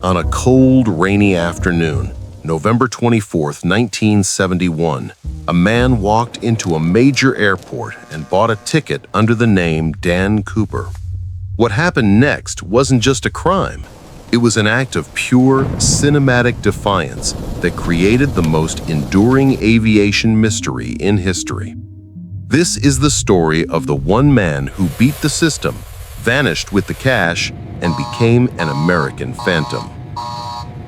On a cold, rainy afternoon, November 24th, 1971, a man walked into a major airport and bought a ticket under the name Dan Cooper. What happened next wasn't just a crime. It was an act of pure cinematic defiance that created the most enduring aviation mystery in history. This is the story of the one man who beat the system, vanished with the cash, and became an American phantom.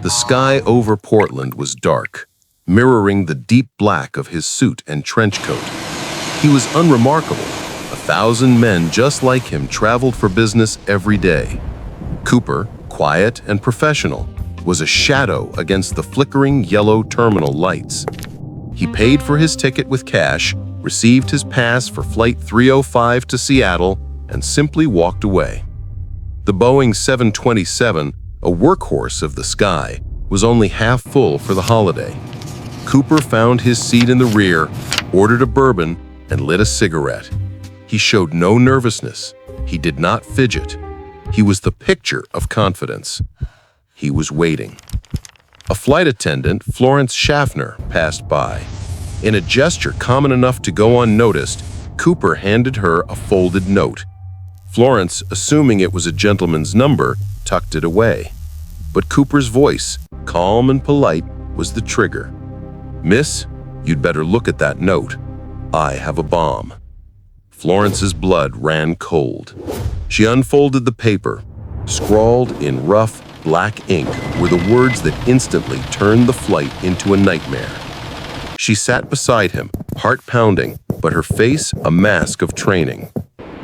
The sky over Portland was dark, mirroring the deep black of his suit and trench coat. He was unremarkable. 1,000 men just like him traveled for business every day. Cooper, quiet and professional, was a shadow against the flickering yellow terminal lights. He paid for his ticket with cash, received his pass for Flight 305 to Seattle, and simply walked away. The Boeing 727, a workhorse of the sky, was only half full for the holiday. Cooper found his seat in the rear, ordered a bourbon, and lit a cigarette. He showed no nervousness. He did not fidget. He was the picture of confidence. He was waiting. A flight attendant, Florence Schaffner, passed by. In a gesture common enough to go unnoticed, Cooper handed her a folded note. Florence, assuming it was a gentleman's number, tucked it away. But Cooper's voice, calm and polite, was the trigger. "Miss, you'd better look at that note. I have a bomb." Florence's blood ran cold. She unfolded the paper. Scrawled in rough, black ink were the words that instantly turned the flight into a nightmare. She sat beside him, heart pounding, but her face a mask of training.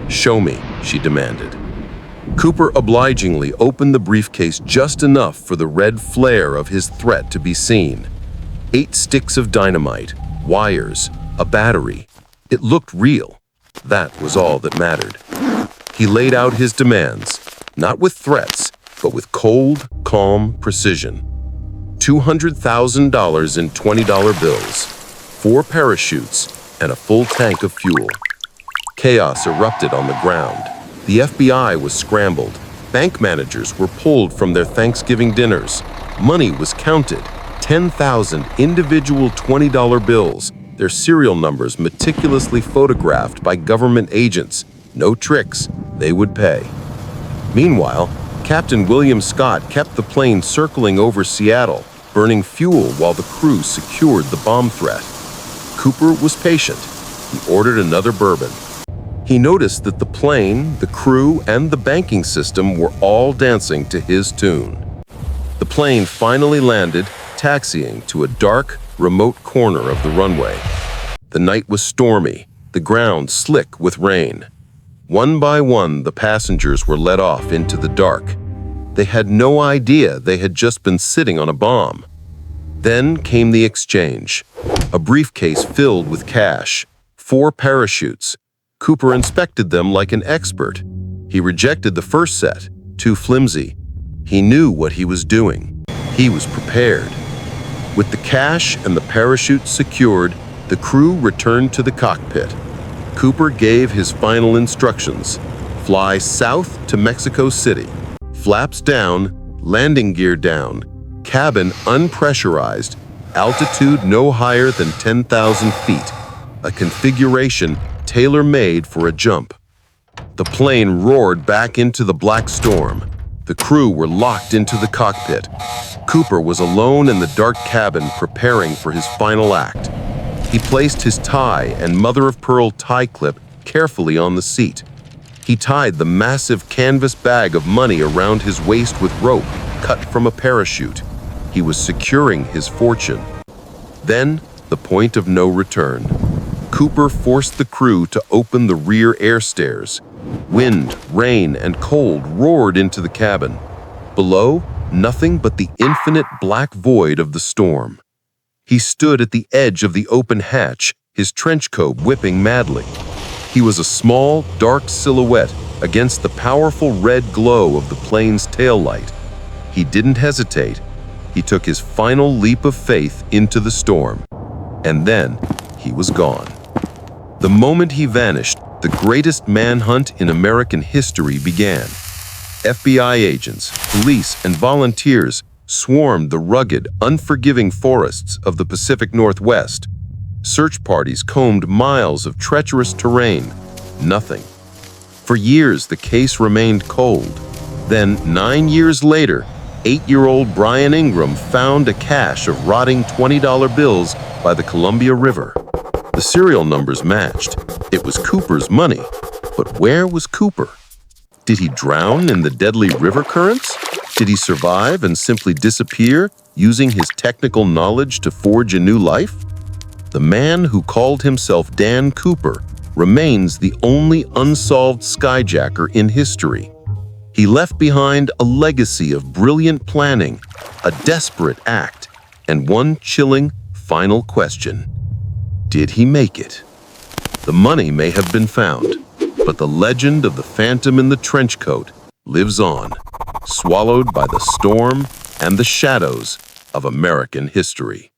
"Show me," she demanded. Cooper obligingly opened the briefcase just enough for the red flare of his threat to be seen. 8 sticks of dynamite, wires, a battery. It looked real. That was all that mattered. He laid out his demands, not with threats, but with cold, calm precision. $200,000 in $20 bills, 4 parachutes, and a full tank of fuel. Chaos erupted on the ground. The FBI was scrambled. Bank managers were pulled from their Thanksgiving dinners. Money was counted. 10,000 individual $20 bills, their serial numbers meticulously photographed by government agents. No tricks, they would pay. Meanwhile, Captain William Scott kept the plane circling over Seattle, burning fuel while the crew secured the bomb threat. Cooper was patient. He ordered another bourbon. He noticed that the plane, the crew, and the banking system were all dancing to his tune. The plane finally landed, taxiing to a dark, remote corner of the runway. The night was stormy, the ground slick with rain. One by one, the passengers were let off into the dark. They had no idea they had just been sitting on a bomb. Then came the exchange. A briefcase filled with cash, 4 parachutes. Cooper inspected them like an expert. He rejected the first set, too flimsy. He knew what he was doing. He was prepared. With the cash and the parachute secured, the crew returned to the cockpit. Cooper gave his final instructions. Fly south to Mexico City. Flaps down, landing gear down, cabin unpressurized, altitude no higher than 10,000 feet. A configuration tailor-made for a jump. The plane roared back into the black storm. The crew were locked into the cockpit. Cooper was alone in the dark cabin preparing for his final act. He placed his tie and mother-of-pearl tie clip carefully on the seat. He tied the massive canvas bag of money around his waist with rope cut from a parachute. He was securing his fortune. Then, the point of no return. Cooper forced the crew to open the rear air stairs. Wind, rain, and cold roared into the cabin. Below, nothing but the infinite black void of the storm. He stood at the edge of the open hatch, his trench coat whipping madly. He was a small, dark silhouette against the powerful red glow of the plane's taillight. He didn't hesitate. He took his final leap of faith into the storm. And then, he was gone. The moment he vanished, the greatest manhunt in American history began. FBI agents, police, and volunteers swarmed the rugged, unforgiving forests of the Pacific Northwest. Search parties combed miles of treacherous terrain. Nothing. For years, the case remained cold. Then, 9 years later, 8-year-old Brian Ingram found a cache of rotting $20 bills by the Columbia River. The serial numbers matched. It was Cooper's money. But where was Cooper? Did he drown in the deadly river currents? Did he survive and simply disappear, using his technical knowledge to forge a new life? The man who called himself Dan Cooper remains the only unsolved skyjacker in history. He left behind a legacy of brilliant planning, a desperate act, and one chilling final question. Did he make it? The money may have been found, but the legend of the phantom in the trench coat lives on, swallowed by the storm and the shadows of American history.